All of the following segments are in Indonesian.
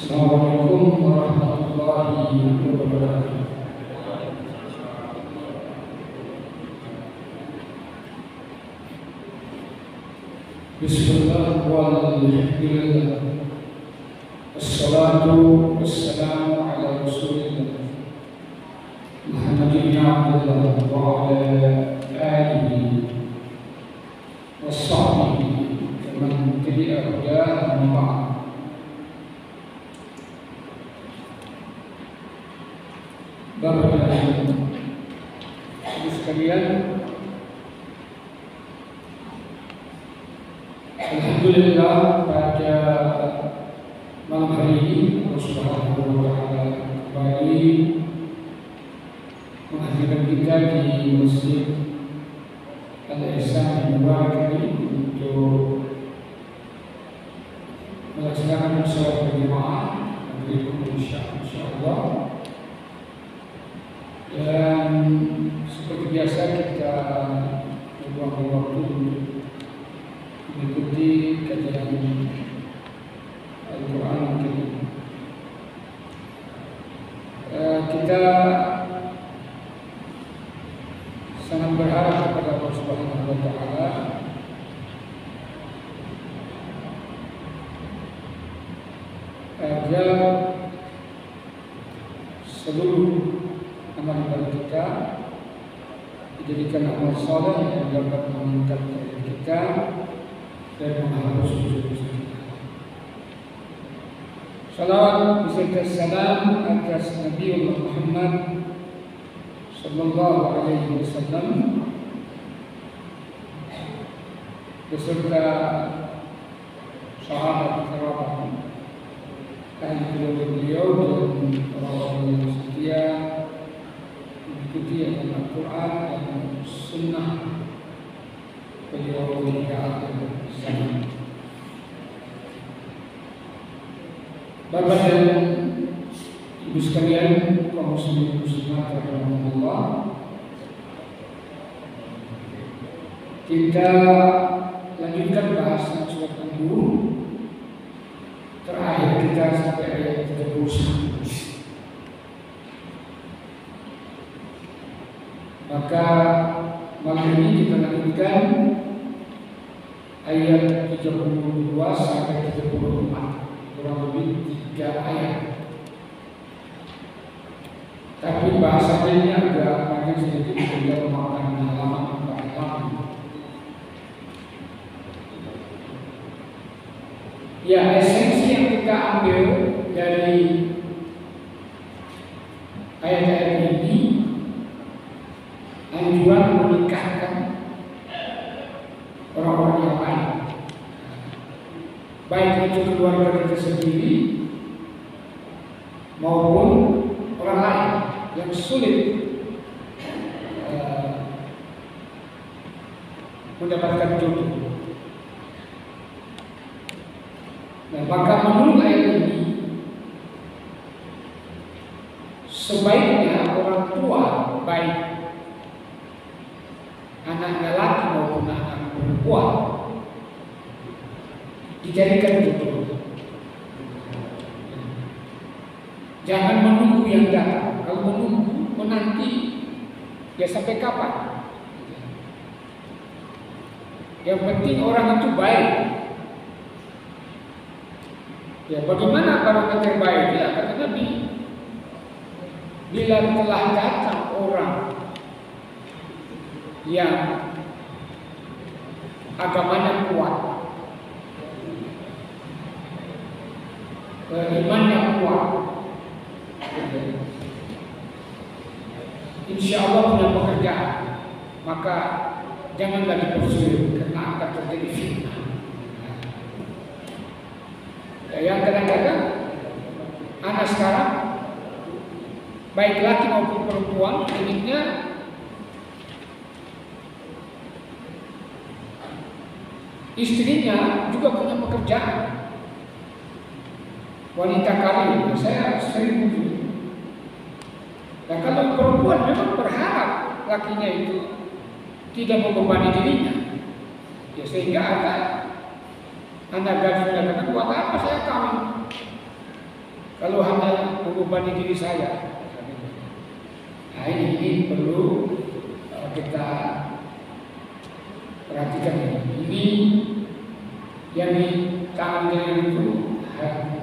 Assalamualaikum warahmatullahi wabarakatuh. Bismillah walhamdulillah. Assalatu wassalamu ala rasulillah Muhammadin abdullah wa ala alihi wa sahbihi man tabi'a hudahu amma ba'd. Bapak dan Ibu sekalian, alhamdulillah pada malam hari ini Allah Subhanahu wa taala kembali menghadirkan kita di Masjid Al-Ihsan Mubarak ini untuk melaksanakan sholat berjamaah berikut insyaallah. Dan seperti biasa kita meluangkan waktu untuk mengikuti kajian Al-Quran. Kita sangat berharap kepada Allah Subhanahu wa taala agar seluruh amal-amal kita dijadikan amal saleh yang dapat mengangkat kita dan menghapus dosa-dosa kita. Salawat beserta salam atas Nabi Muhammad sallallahu alaihi wasallam beserta sahabat kerabat ahli keluarga beliau dan orang-orang yang setia mengikuti Al-Quran dan Sunnah beliau hingga akhir zaman. Bapak dan Ibu sekalian, kaum muslimin muslimat rahimakumullah, kita lanjutkan bahasan surat An-Nur. Terakhir kita sampai ayat 31. Maka malam ini kita lanjutkan ayat 32 sampai 34, kurang lebih 3 ayat. Tapi bahasanya ini agak panjang sedikit sehingga memakan halaman 4 halaman. Ya, esensi yang kita ambil dari ayat-ayat ini anjuran menikahkan orang-orang yang baik, baik itu keluarga kita sendiri maupun orang lain yang sulit mendapatkan jodoh. Nah, maka menurut ayat ini sebaiknya orang tua baik anaknya laki maupun anak perempuan dijadikan jodoh. Jangan menunggu yang datang. Kalau menunggu menanti, ya sampai kapan? Yang penting orang itu baik. Ya, bagaimana barang terbaik? Ya, kata Nabi, bila telah datang orang yang agamanya kuat, imannya kuat, insya Allah punya pekerjaan, maka janganlah dipersulit karena akan terjadi fitnah. Yang kadang-kadang anak sekarang baik laki maupun perempuan inginnya istrinya juga punya pekerjaan, wanita karir. Saya sering begitu. Dan kalau perempuan memang berharap lakinya itu tidak membebani dirinya, ya sehingga ada anak gadis mengatakan, buat apa saya kawin? kalau hanya membebani diri saya. Nah ini perlu kita perhatikan ini. Ini yang ditangani itu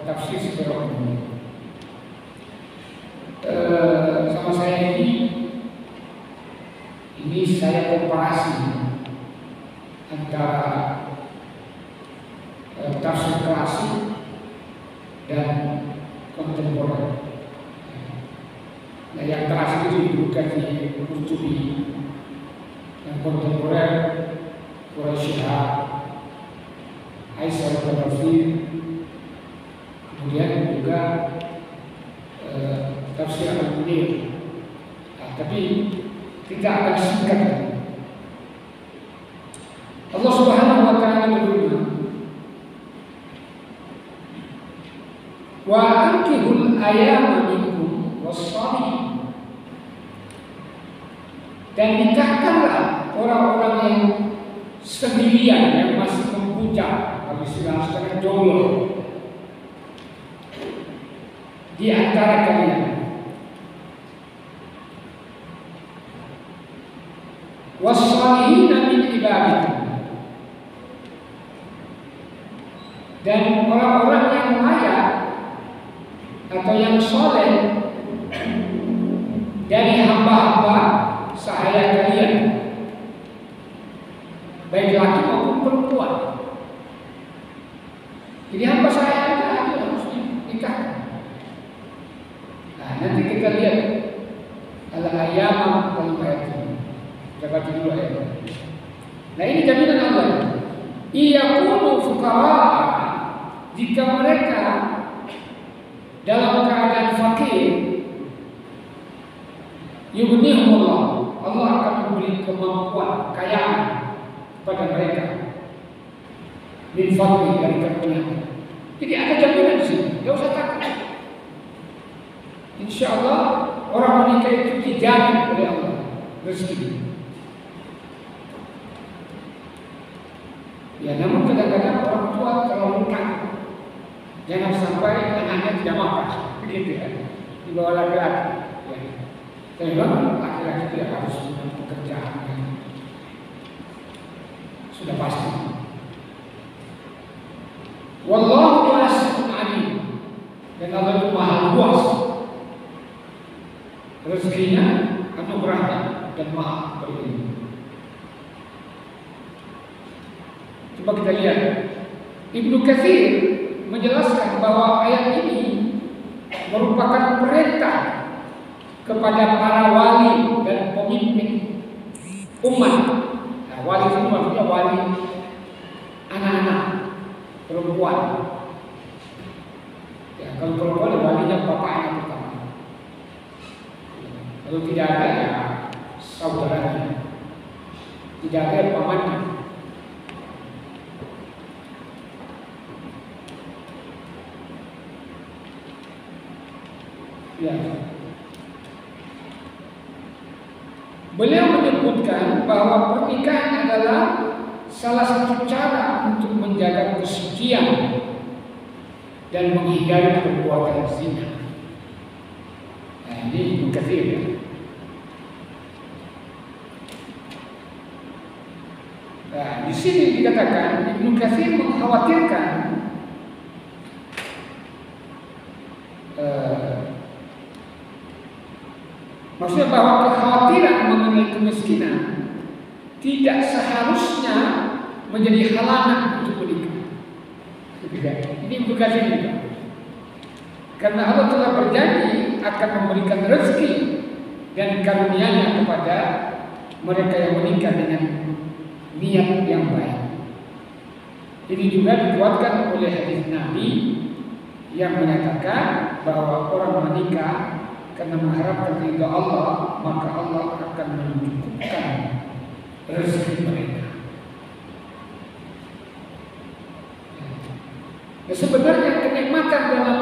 tafsir secara umum. Sama saya ini saya komparasi antara tafsir klasik dan kontemporer. Nah, yang klasik itu bukan di Qurtubi, yang kontemporer Quraisyah, Aisyah al-Tafsir, kemudian juga tafsir al-Munir. Nah, tapi kita akan singkat. Allah Subhanahu wa taala berfirman, "Wa ankihul ayama minkum was-salihin." Dan nikahkanlah orang-orang yang sendirian, yang masih mempunyai, kalau istilah sekarang jomblo, di antara kalian. Was-salihin min ibadikum. Dan orang-orang yang layak atau yang soleh dari hamba-hamba sahaya kalian, baik laki maupun perempuan. Jadi hamba sahaya ada harus nikah. Nah, nanti kita lihat al-ayyam dalam ayat ini. Kita baca dulu ayat ini. Nah, ini jaminan Allah. Iyakunu fuqara, jika mereka dalam keadaan fakir, yughnihumullah, Allah akan memberi kemampuan, kekayaan kepada mereka. Min fadli, dari karunia. Jadi ada jaminan di sini, tidak usah takut. Insya Allah orang menikah itu dijamin oleh Allah rezeki. Ya, namun kadang-kadang orang tua terlalu kaku. Jangan sampai anaknya tidak makan, begitu ya. Di bawah laki-laki. Ya. Tapi memang laki-laki tidak harus punya pekerjaan yang sudah pasti. Wallahu wasi'un alim. Dan Allah itu maha luas rezekinya, anugerahnya, dan maha berilmu. Coba kita lihat, Ibnu Katsir menjelaskan bahwa ayat ini merupakan perintah kepada para wali dan pemimpin umat. Nah, wali itu maksudnya wali anak-anak perempuan. Ya, kalau perempuan walinya bapaknya pertama. Kalau tidak ada ya saudaranya, tidak ada pamannya. Ya. Beliau menyebutkan bahwa pernikahan adalah salah satu cara untuk menjaga kesucian dan menghindari perbuatan zina. Nah, ini Ibnu Katsir ya. Nah, di sini dikatakan Ibnu Katsir mengkhawatirkan maksudnya bahwa kekhawatiran mengenai kemiskinan tidak seharusnya menjadi halangan untuk menikah. Ini bukan ini. Karena Allah telah berjanji akan memberikan rezeki dan karunia-Nya kepada mereka yang menikah dengan niat yang baik. Ini juga dikuatkan oleh hadis Nabi yang menyatakan bahwa orang menikah karena mengharapkan ridha Allah, maka Allah akan mencukupkan rezeki mereka. Ya, sebenarnya kenikmatan dalam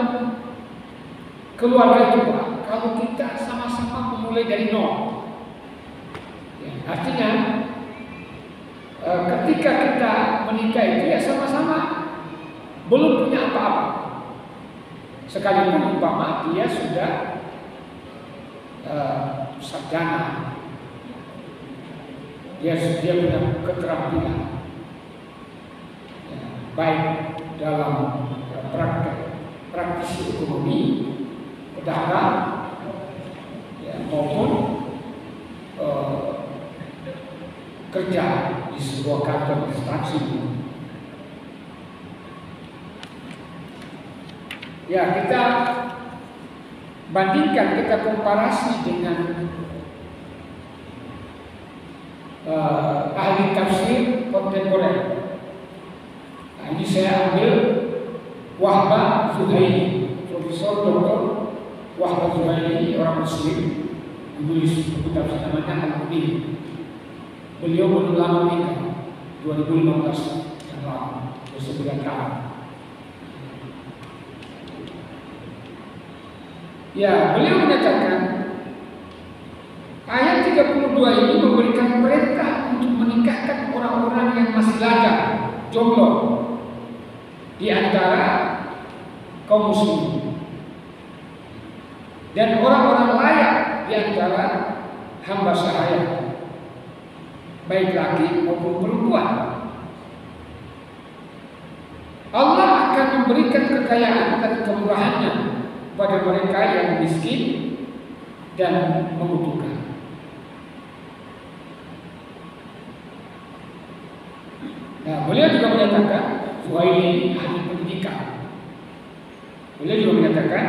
keluarga itu, Pak, kalau kita sama-sama memulai dari nol. Ya, artinya ketika kita menikah itu ya sama-sama belum punya apa-apa. sekalipun umpama dia sudah sarjana, dia punya keterampilan ya, baik dalam praktisi ekonomi, pedagang, ya, maupun kerja di sebuah kantor instansi. Ya, kita bandingkan, kita komparasi dengan ahli tafsir kontemporer. Nah, ini saya ambil Wahbah Zuhaili, Profesor Dr. Wahbah Zuhaili, orang Muslim, menulis buku tafsir namanya Al-Munir. Beliau belum lama nikah, 2015 yang lalu, 9 tahun. Ya, beliau menyatakan ayat 32 ini memberikan perintah untuk menikahkan orang-orang yang masih lajang, jomblo di antara kaum muslimin, dan orang-orang layak di antara hamba sahaya, baik laki maupun perempuan. Allah akan memberikan kekayaan dan kemurahannya pada mereka yang miskin dan membutuhkan. Nah, beliau juga menyatakan, Zuhaili ahli pendidikan, beliau juga menyatakan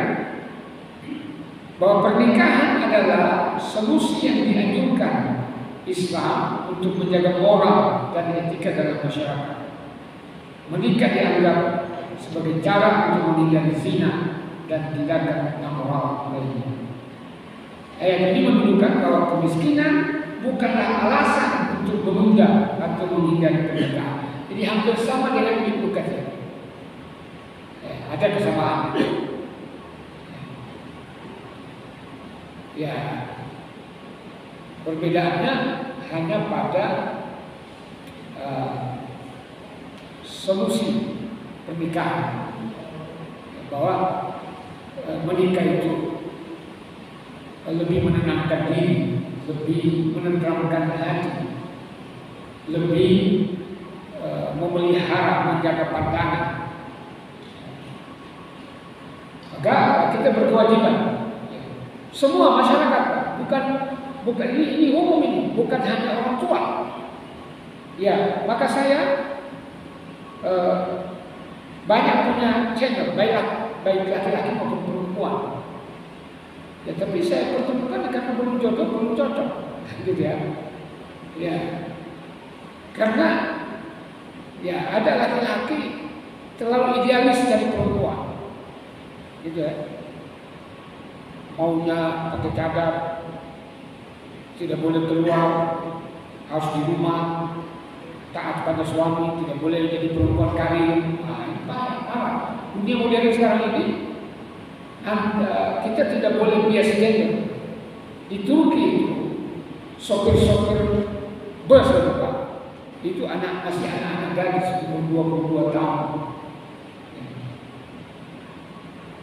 bahwa pernikahan adalah solusi yang dianjurkan Islam untuk menjaga moral dan etika dalam masyarakat. Menikah dianggap sebagai cara untuk menghindari zina dan tindakan amoral lainnya. Ayat ini menunjukkan bahwa kemiskinan bukanlah alasan untuk menunda atau menghindari pernikahan. Jadi hampir sama dengan itu kata. Ada kesamaan. Ya, perbedaannya hanya pada solusi pernikahan, bahwa menikah itu lebih menenangkan diri, lebih menenteramkan hati, lebih memelihara, menjaga pandangan. Maka kita berkewajiban, semua masyarakat, bukan ini umum, ini bukan hanya orang tua. Ya, maka saya banyak punya channel, baik laki-laki maupun perempuan. Ya, tapi saya pertemukan karena belum jodoh, belum cocok, gitu ya. Ya, karena ya ada laki-laki terlalu idealis dari perempuan, gitu ya. Maunya pakai cadar, tidak boleh keluar, harus di rumah, taat pada suami, tidak boleh jadi perempuan karir. Nah, ini parah. Dunia modern sekarang ini, kita tidak boleh bias gender. Di Turki itu, sopir-sopir bus itu masih anak-anak gadis umur 22 tahun.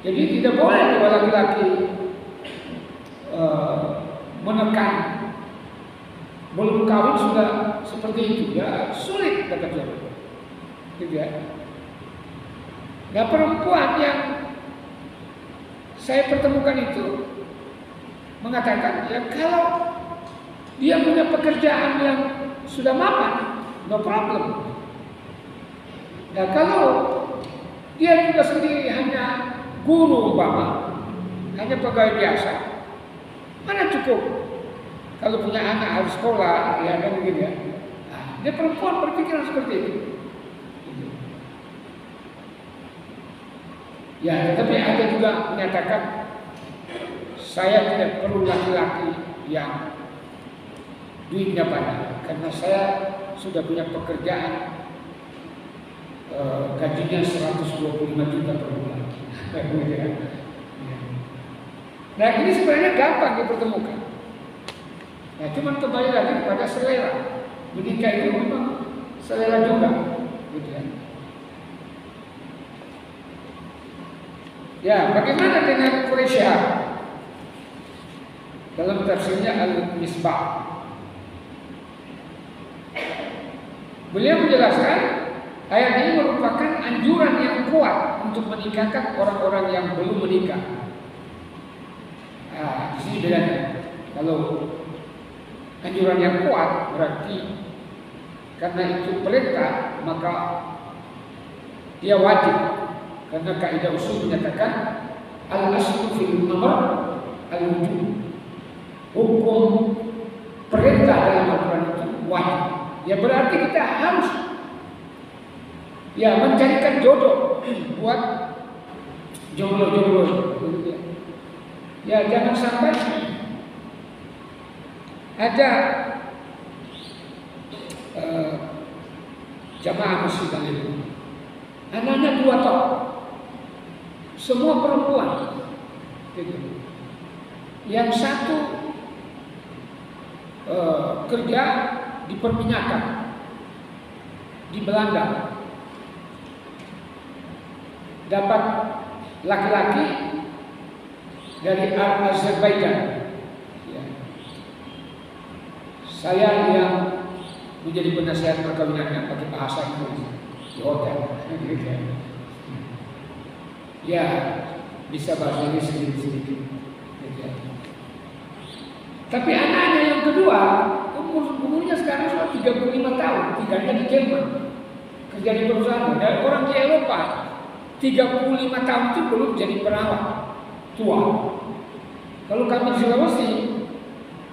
Jadi tidak boleh kalau laki-laki menekan, belum kawin sudah seperti itu, ya sulit kata dia. Gitu ya. Nah, perempuan yang saya pertemukan itu mengatakan, ya kalau dia punya pekerjaan yang sudah mapan, no problem. Nah, kalau dia juga sendiri hanya guru umpama, hanya pegawai biasa, mana cukup? Kalau punya anak harus sekolah, ya kan begitu ya. Nah, dia perempuan berpikiran seperti itu. Ya, tetapi ada juga menyatakan, saya tidak perlu laki-laki yang duitnya banyak, karena saya sudah punya pekerjaan, gajinya 125 juta per bulan. Nah, ini sebenarnya gampang dipertemukan. Nah, cuma kembali lagi kepada selera. Menikah itu memang selera juga, gitu ya. Ya, bagaimana dengan Quraisy? Dalam tafsirnya Al-Misbah, beliau menjelaskan ayat ini merupakan anjuran yang kuat untuk menikahkan orang-orang yang belum menikah. Nah, di sini bedanya. Kalau anjuran yang kuat berarti karena itu perintah, maka dia wajib. Karena kaidah usul menyatakan al-aslu fil amr al-wujub. Hukum perintah dalam Al-Quran itu wajib. Ya berarti kita harus ya mencarikan jodoh buat jomblo-jomblo. Ya jangan sampai ada jamaah masjid itu anaknya 2 tahun, semua perempuan, gitu. Yang satu kerja di perminyakan di Belanda, dapat laki-laki dari Azerbaijan. Ya. Saya yang menjadi penasihat perkawinannya pakai bahasa Inggris di hotel. Ya, bisa bahasa Inggris sedikit-sedikit. Tapi anaknya yang kedua, umurnya sekarang sudah 35 tahun, tinggalnya di Jerman, kerja di perusahaan. Dan orang di Eropa 35 tahun itu belum jadi perawat tua. Kalau kami di Sulawesi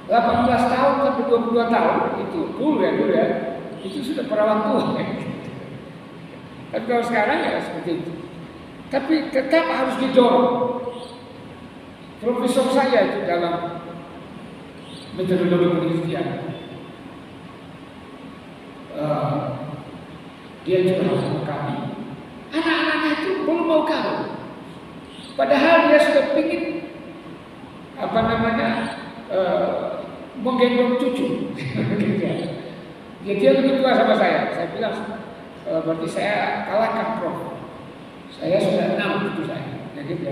18 tahun sampai 22 tahun itu dulu ya, itu sudah perawat tua. Tapi kalau sekarang ya seperti itu. Tapi tetap harus didorong. Profesor saya itu dalam metodologi penelitian, dia juga sama kami. Anak-anaknya itu belum mau kawin, padahal dia sudah ingin menggendong cucu. Dia lebih tua sama saya. Saya bilang berarti saya kalahkan Prof. Saya sudah 6 cucu saya. Jadi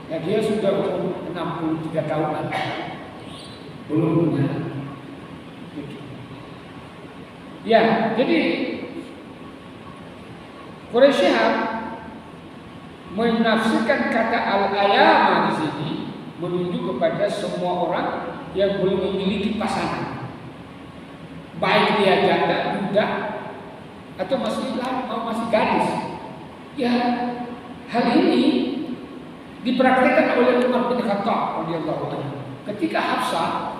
ya dia sudah umur 63 tahunan, belum punya. Ya, jadi Quraisy menafsirkan kata al-ayama di sini menunjuk kepada semua orang yang belum memiliki pasangan, baik dia janda, muda, atau masih gadis. Ya, hal ini dipraktikkan oleh Umar bin Khattab radhiyallahu anhu. Ketika Hafsah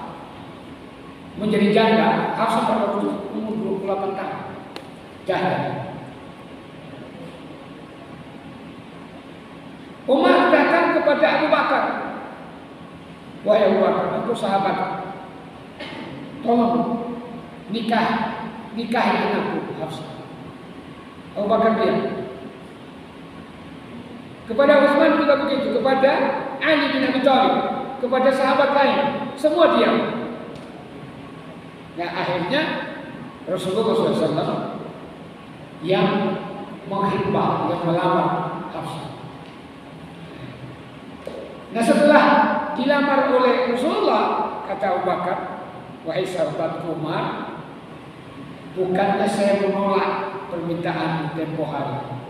menjadi janda, Hafsah pada waktu umur 28 tahun, janda. Umar datang kepada Abu Bakar, wahai Abu Bakar, aku sahabat, tolong nikahi anakku Hafsah. Abu Bakar diam. Kepada Utsman juga begitu, kepada Ali bin Abi Thalib, kepada sahabat lain, semua diam. Nah akhirnya Rasulullah SAW yang menghibah, yang melamar Hafsah. Nah setelah dilamar oleh Rasulullah, kata Abu Bakar, wahai sahabat Umar, bukannya saya menolak permintaan tempo hari,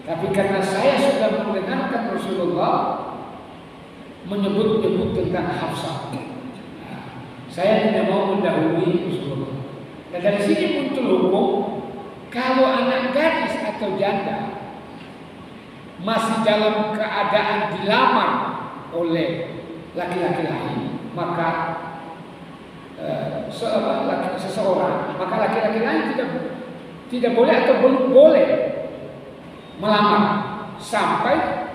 tapi karena saya sudah mendengarkan Rasulullah menyebut-nyebut tentang Hafsah, saya tidak mau mendahului Rasulullah. Dan dari sini muncul hukum, kalau anak gadis atau janda masih dalam keadaan dilamar oleh laki-laki lain, maka seseorang, maka laki-laki lain tidak boleh atau belum boleh melamar sampai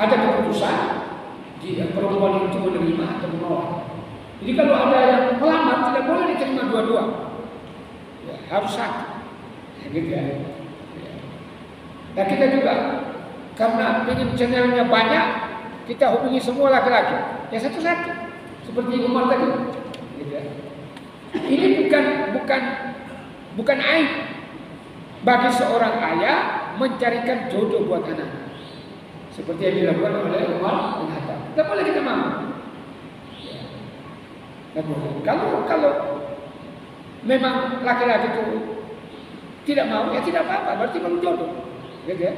ada keputusan jika perempuan itu menerima atau menolak. Jadi kalau ada yang melamar tidak boleh diterima dua-dua, ya, harus satu, ya, gitu ya. Nah kita juga karena ingin channelnya banyak, kita hubungi semua laki-laki, ya satu-satu, seperti Umar tadi. Gitu ya. Ini bukan aib. bagi seorang ayah mencarikan jodoh buat anak, seperti yang dilakukan oleh Umar bin Khattab. Tidak boleh kita mau. Tidak boleh. Kalau memang laki-laki itu tidak mau, ya tidak apa-apa, berarti belum jodoh. Gitu ya.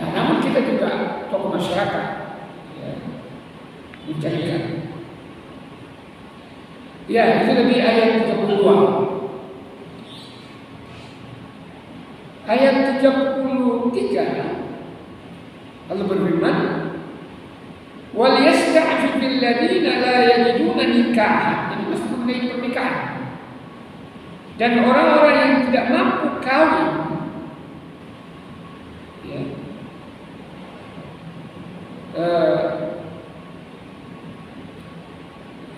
Nah, namun kita juga tokoh masyarakat ya, mencarikan. Ya, itu tadi ayat 32. Ayat 33 Allah berfirman, "Wal yasta'fifil ladzina la yajiduna nikahan." Ini masih mengenai pernikahan. Dan orang-orang yang tidak mampu kawin, ya,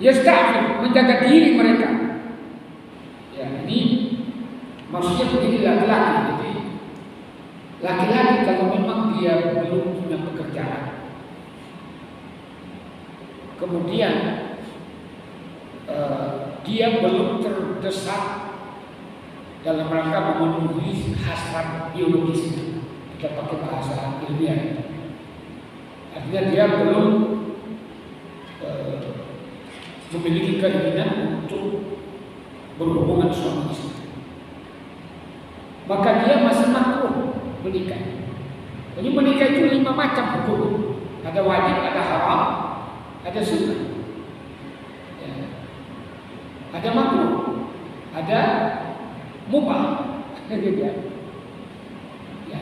yasta'fif, menjaga diri mereka. Ya, ini maksudnya begini, laki-laki. Jadi laki-laki kalau memang dia belum punya pekerjaan, kemudian dia belum terdesak dalam rangka memenuhi hasrat biologisnya, kita pakai bahasa ilmiah, artinya dia belum memiliki keinginan untuk berhubungan suami istri, maka dia masih makruh menikah. Jadi menikah itu 5 macam hukum. Ada wajib, ada haram, ada sunnah, ya. Ada makruh, ada mubah, gitu ya. Ya.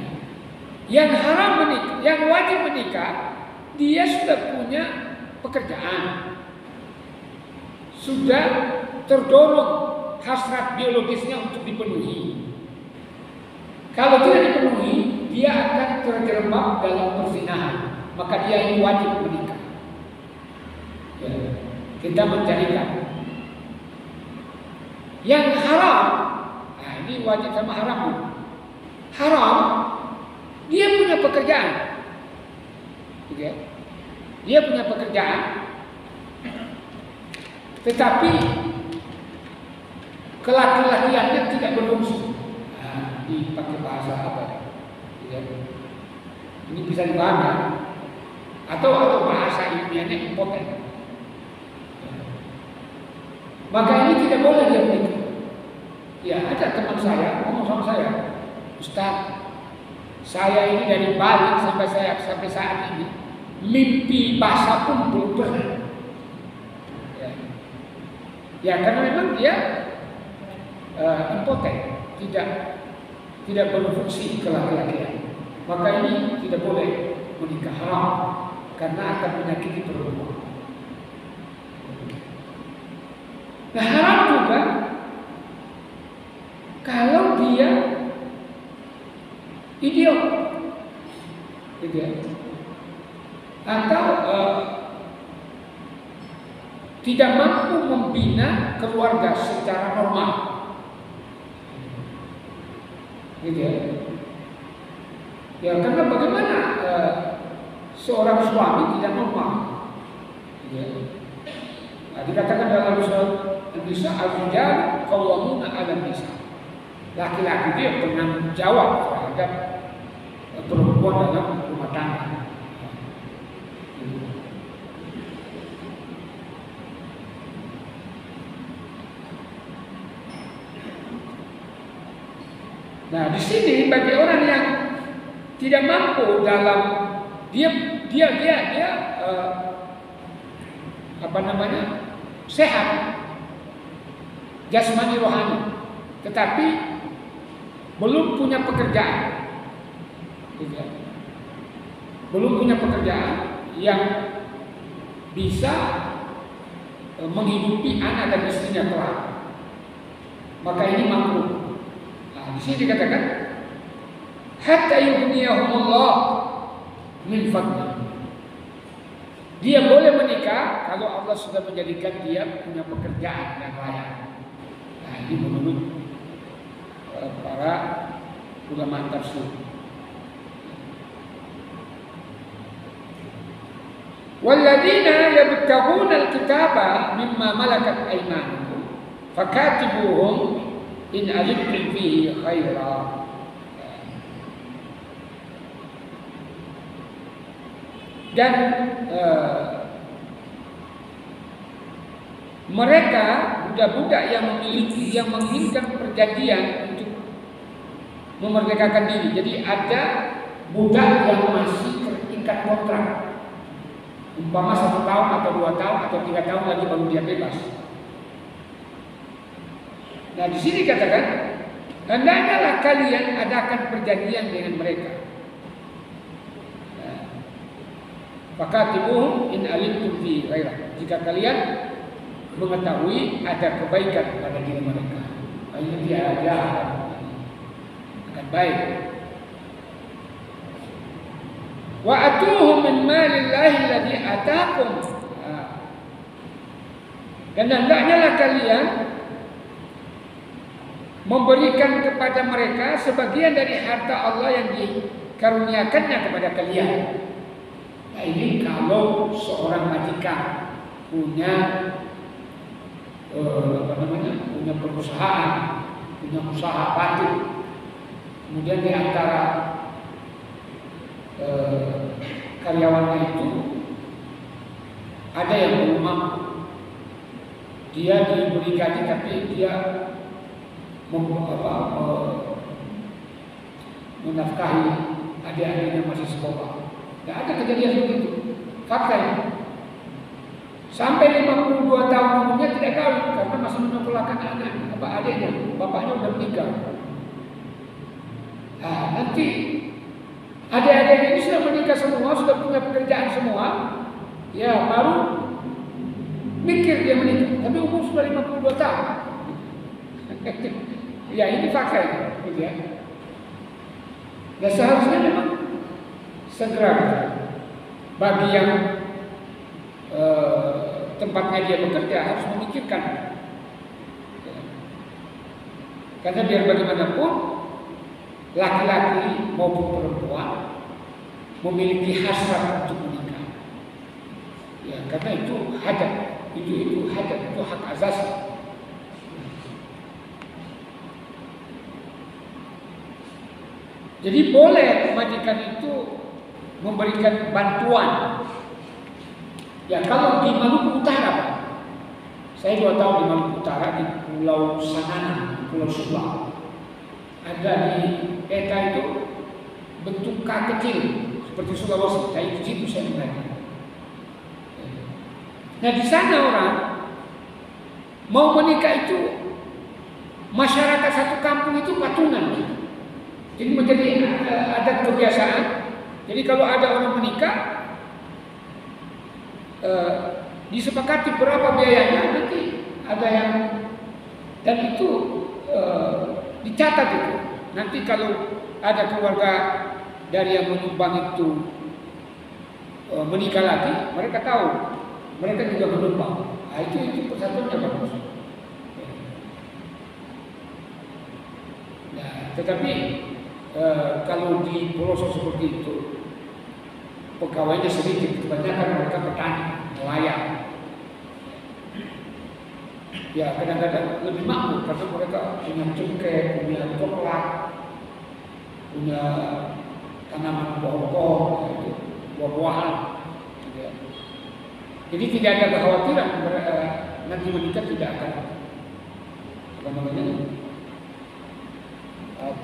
Yang haram menikah, yang wajib menikah, dia sudah punya pekerjaan, sudah terdorong hasrat biologisnya untuk dipenuhi. Kalau tidak dipenuhi, dia akan terjerembab dalam perzinahan, maka dia ini wajib menikah. Ya, kita mencarikan. Yang haram, nah ini wajib sama haram. Haram, dia punya pekerjaan, ya. Dia punya pekerjaan, tetapi kelaki-lakiannya tidak berfungsi. Nah, dipakai bahasa apa? Ya. Ini bisa dipahami, atau bahasa ilmiahnya impoten. Maka ini tidak boleh dia menikah. Ya, ada teman saya ngomong sama saya, "Ustaz, saya ini dari Bali sampai saat ini mimpi basah pun belum pernah." Ya, karena memang dia impoten, tidak berfungsi kelaki-lakian. Maka ini tidak boleh menikah, haram, karena akan menyakiti perempuan. Nah, haram juga kalau dia idiot, gitu ya, atau tidak mampu membina keluarga secara normal, gitu ya. Ya, karena bagaimana seorang suami tidak normal, gitu ya. Nah, dikatakan dalam surat An-Nisa, "Ar-rijal qawwamuna 'alan nisa." Laki-laki dia bertanggung jawab terhadap perempuan dalam rumah tangga. Nah, di sini bagi orang yang tidak mampu dalam dia sehat jasmani rohani, tetapi belum punya pekerjaan, belum punya pekerjaan yang bisa menghidupi anak dan istrinya kelak, maka ini makruh. Nah, di sini dikatakan hatta yughniyahumullah min fadli. Dia boleh menikah kalau Allah sudah menjadikan dia punya pekerjaan yang layak. Nah, ini menurut para ulama tafsir. Walladzina yabtaghuna al-kitaba mimma malakat aymanuhum fakatibuhum in alimtum fihi khaira. Dan mereka budak-budak yang menginginkan perjanjian untuk memerdekakan diri. Jadi ada budak yang masih terikat kontrak, umpama 1 tahun atau 2 tahun atau 3 tahun lagi baru dia bebas. Nah di sini katakan, hendaklah kalian adakan perjanjian dengan mereka. Fakatibuhum in alimtum fi ghairah. Jika kalian mengetahui ada kebaikan pada diri mereka, ini dia akan baik. Wa atuhum min malillahi alladhi ataakum. Dan hendaknya lah kalian memberikan kepada mereka sebagian dari harta Allah yang dikaruniakannya kepada kalian. Nah ini kalau seorang majikan punya punya perusahaan, punya usaha batu, kemudian di antara karyawannya itu ada yang belum mampu, dia diberi gaji tapi dia menafkahi adik-adiknya masih sekolah. Tidak ada kejadian seperti itu. Fakta ini. Sampai 52 tahun umurnya tidak kawin karena masih menyekolahkan adiknya, bapaknya sudah meninggal. Nah, nanti adik-adiknya ini sudah menikah semua, sudah punya pekerjaan semua, ya baru mikir dia menikah. Tapi umur sudah 52 tahun. Ya ini fakta gitu ya. Dan seharusnya memang segera bagi yang tempatnya dia bekerja harus memikirkan, karena biar bagaimanapun laki-laki maupun perempuan memiliki hasrat untuk menikah, ya karena itu hadat, itu hadat, itu hak asasi. Jadi boleh majikan itu memberikan bantuan. Ya kalau di Maluku Utara Pak, saya 2 tahun di Maluku Utara di Pulau Sanana, Pulau Sumba. Ada di peta itu bentuk K kecil seperti Sulawesi. Saya di situ saya melihat. Nah di sana orang mau menikah itu masyarakat satu kampung itu patungan. Jadi menjadi adat kebiasaan. Jadi kalau ada orang menikah, disepakati berapa biayanya, nanti ada yang, dan itu dicatat itu. Nanti kalau ada keluarga dari yang menyumbang itu menikah lagi, mereka tahu, mereka juga menyumbang. Nah, itu persatuannya bagus. Nah, tetapi kalau di pelosok seperti itu pegawainya sedikit, kebanyakan mereka petani, nelayan. Ya kadang-kadang lebih makmur karena mereka punya cengkeh, punya coklat, punya tanaman pohon-pohon, buah-buahan. Jadi tidak ada kekhawatiran nanti menikah tidak akan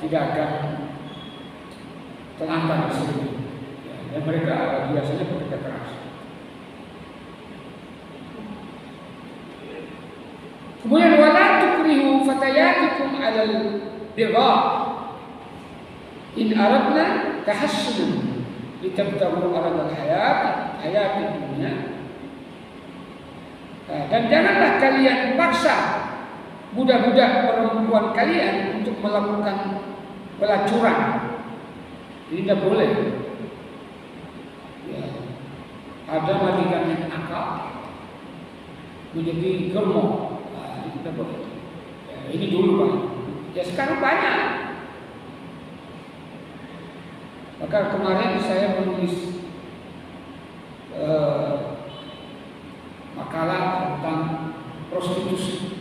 tidak akan terlantar sendiri. Dan mereka biasanya bekerja keras. Kemudian wala tukrihu fatayatikum 'alal birra in aradna tahassunan litabtaghu 'aradal hayatid dunya. Dan janganlah kalian paksa budak-budak perempuan kalian untuk melakukan pelacuran. Ini tidak boleh. Ya. Ada majikan yang nakal menjadi germo. Nah, ini tidak boleh. Ya, ini dulu Pak. Ya sekarang banyak. Maka kemarin saya menulis makalah tentang prostitusi.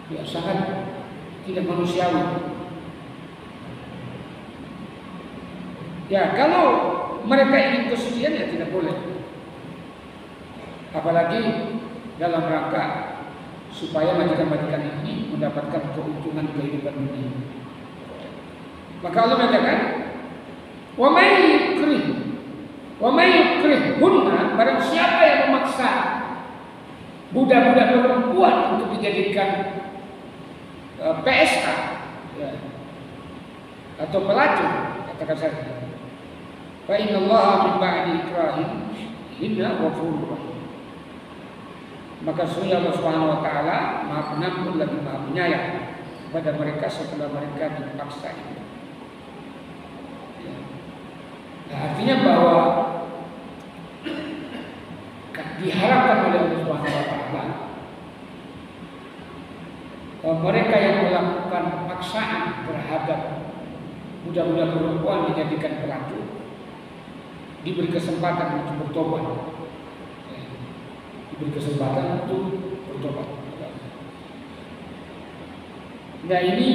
Ya sangat tidak manusiawi. Ya, kalau mereka ingin kesucian ya tidak boleh. Apalagi dalam rangka supaya majikan-majikan ini mendapatkan keuntungan kehidupan dunia. Maka Allah mengatakan, wa may yukrihunna, barang siapa yang memaksa budak-budak perempuan untuk dijadikan PSK ya, atau pelacur, katakan saja. Fa innallaha min ba'di ikrahihinna ghafurur rahim. Maka sesungguhnya Allah Subhanahu wa taala Maha Pengampun lagi Maha Penyayang kepada mereka setelah mereka dipaksa itu. Ya. Nah, artinya bahwa diharapkan oleh Allah Subhanahu wa taala mereka yang melakukan paksaan terhadap budak-budak perempuan dijadikan pelacur diberi kesempatan untuk bertobat. Diberi kesempatan untuk bertobat. Nah ini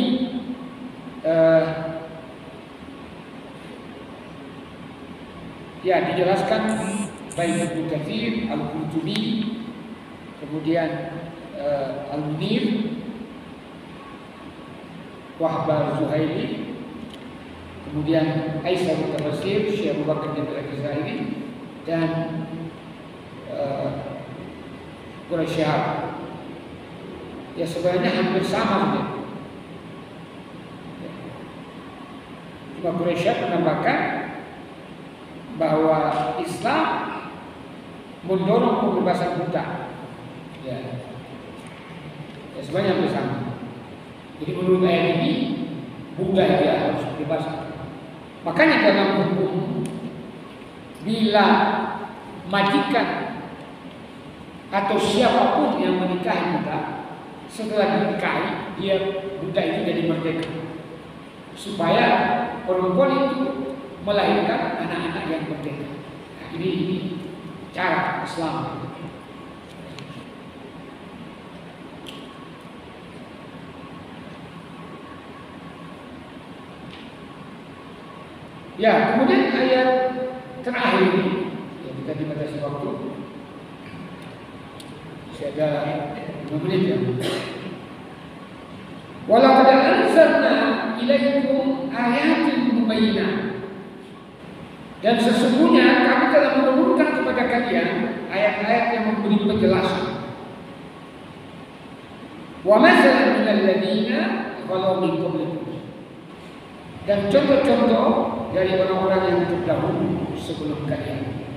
ya dijelaskan baik Ibnu Katsir, Al-Qurtubi, kemudian Al-Munir, Wahb Al-Zuhaili, kemudian Aisyah Al-Tafsir, Syekh Abu Bakar Al-Jazairi, dan Quraisy. Ya sebenarnya hampir sama saja. Cuma Quraisy menambahkan bahwa Islam mendorong pembebasan budak. Ya sebenarnya hampir sama. Jadi menurut ayat ini budak dia harus dibebaskan. Makanya dalam hukum bila majikan atau siapapun yang menikahi budak, setelah dinikahi dia budak itu jadi merdeka, supaya perempuan itu melahirkan anak-anak yang merdeka. Nah, ini cara Islam. Ya, kemudian ayat terakhir ini yang kita dibatasi waktu. Masih ada 5 menit ya. Walaqad anzalna ilaikum ayatin mubayyinat. Dan sesungguhnya kami telah menurunkan kepada kalian ayat-ayat yang memberi penjelasan. Wa masalan minal ladzina khalu min qablikum. Dan contoh-contoh dari orang-orang yang terdahulu sebelum kalian.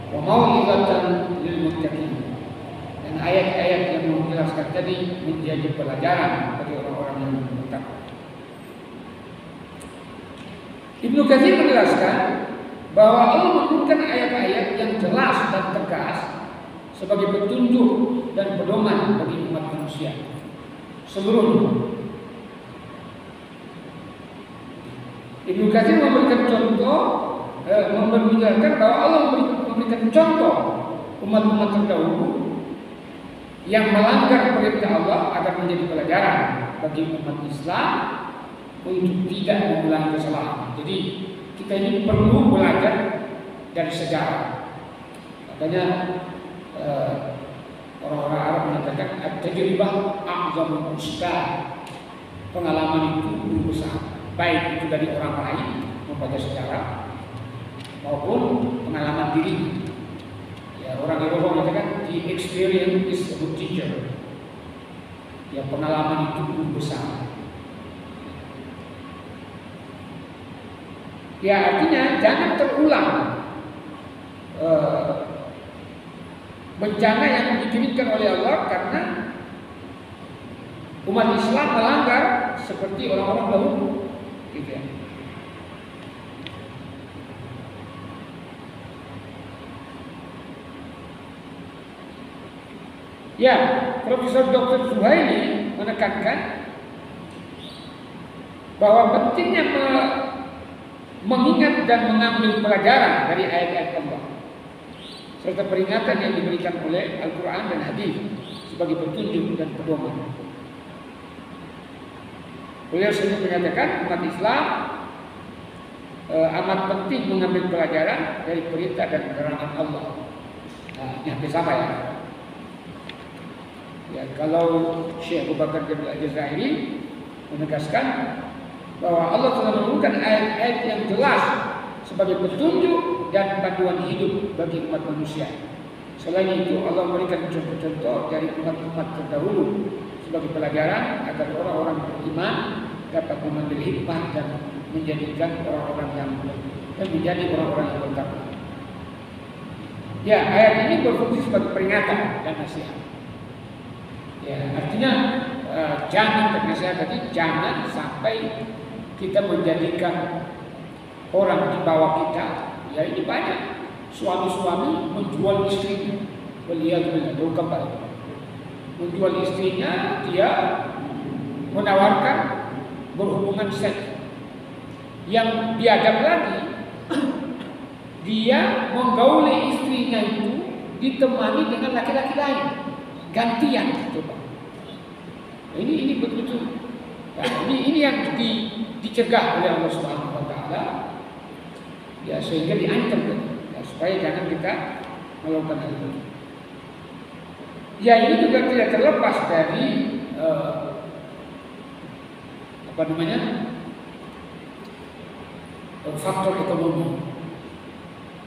Wa mau'izatan lil muttaqin. Dan ayat-ayat yang menjelaskan tadi menjadi pelajaran bagi orang-orang yang bertakwa. Ibnu Katsir menjelaskan bahwa Allah menurunkan ayat-ayat yang jelas dan tegas sebagai petunjuk dan pedoman bagi umat manusia seluruhnya. Ibnu Katsir memberikan contoh, menjelaskan bahwa Allah memberikan contoh umat-umat terdahulu yang melanggar perintah Allah agar menjadi pelajaran bagi umat Islam untuk tidak mengulangi kesalahan. Jadi kita ini perlu belajar dari sejarah. Makanya orang-orang Arab mengatakan at-tajribah a'zamul ustad. Pengalaman itu lebih besar. Baik itu dari orang lain membaca sejarah maupun pengalaman diri. Ya, orang Eropa mengatakan the experience is a good teacher. Ya, pengalaman itu lebih besar. Ya, artinya jangan terulang bencana yang dikirimkan oleh Allah karena umat Islam melanggar seperti orang-orang dahulu. Gitu ya. Ya, Profesor Dr. Zuhaili menekankan bahwa pentingnya mengingat dan mengambil pelajaran dari ayat-ayat Allah serta peringatan yang diberikan oleh Al-Quran dan Hadis sebagai petunjuk dan pedoman. Beliau sendiri menyatakan umat Islam amat penting mengambil pelajaran dari perintah dan larangan Allah. Nah, ini hampir sama ya. Ya, kalau Syekh Abu Bakar Al-Jazairi menegaskan bahwa Allah telah menurunkan ayat-ayat yang jelas sebagai petunjuk dan panduan hidup bagi umat manusia. Selain itu, Allah memberikan contoh-contoh dari umat-umat terdahulu sebagai pelajaran agar orang-orang beriman dapat mengambil hikmah dan menjadikan orang-orang yang bertakwa. Ya, ayat ini berfungsi sebagai peringatan dan nasihat. Ya, artinya jangan nasihat tadi, jangan sampai kita menjadikan orang di bawah kita. Ya, ini banyak suami-suami menjual istrinya. Menjual istrinya, dia menawarkan berhubungan seks. Yang biadab lagi, dia menggauli istrinya itu ditemani dengan laki-laki lain, gantian, coba. Ini betul-betul. Nah, ini yang dicegah oleh Allah Subhanahu Wa Taala, ya, sehingga diancam, ya, supaya jangan kita melakukan hal itu. Ya, ini juga tidak terlepas dari faktor ekonomi.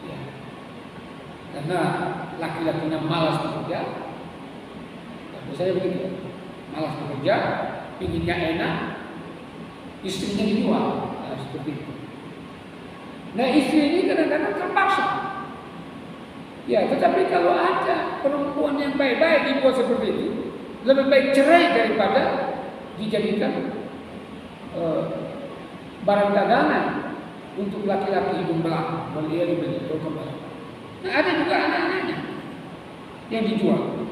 Ya. Karena laki-lakinya malas bekerja, ya, misalnya begitu, malas bekerja, pinginnya enak, istrinya dijual, nah, seperti itu. Nah, istri ini kadang-kadang terpaksa. Ya, tetapi kalau ada perempuan yang baik-baik dibuat seperti itu, lebih baik cerai daripada dijadikan barang dagangan untuk laki-laki hidung belang. Nah, ada juga anak-anaknya yang dijual.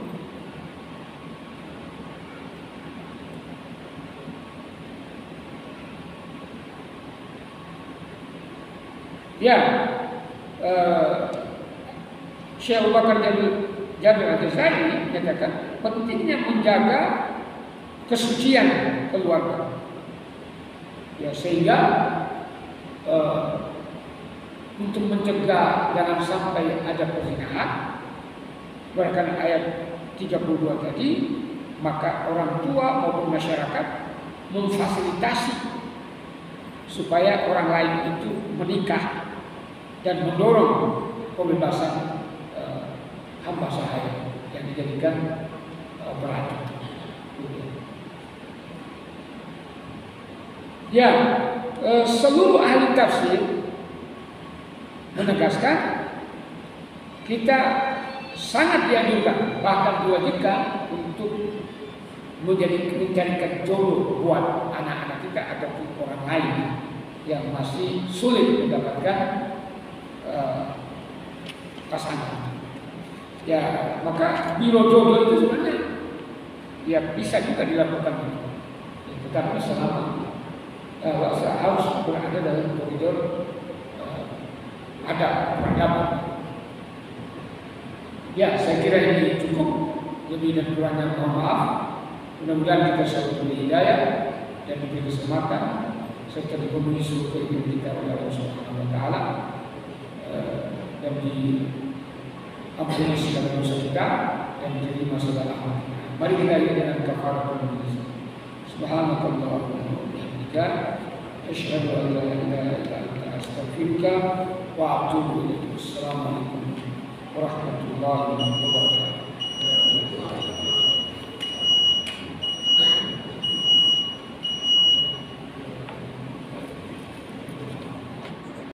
Ya, Syekh Abu Bakar Al-Jazairi menyatakan pentingnya menjaga kesucian keluarga. Ya, sehingga untuk mencegah jangan sampai ada perzinahan, berdasarkan ayat 32 tadi, maka orang tua maupun masyarakat memfasilitasi supaya orang lain itu menikah dan mendorong pembebasan hamba sahaya yang dijadikan pelacur. Ya, seluruh ahli tafsir menegaskan kita sangat dianjurkan, bahkan diwajibkan untuk mencarikan jodoh buat anak-anak kita ataupun orang lain yang masih sulit mendapatkan pasangan. Ya, maka biro jodoh itu sebenarnya ya bisa juga dilakukan, tetapi selama harus berada dalam koridor ada peradaban. Ya, saya kira ini cukup. Lebih dan kurangnya mohon maaf. Mudah-mudahan kita selalu diberi hidayah dan diberi kesempatan serta dipenuhi seluruh keinginan kita oleh Allah Subhanahu Wa Taala dan diampuni segala dosa kita dan diterima segala amal kita. Mari kita ikuti dengan kafaratul majlis. Subhanakallahumma wa bihamdika asyhadu an la ilaha illa anta astaghfiruka wa atubu ilaik. Assalamualaikum warahmatullahi wabarakatuh.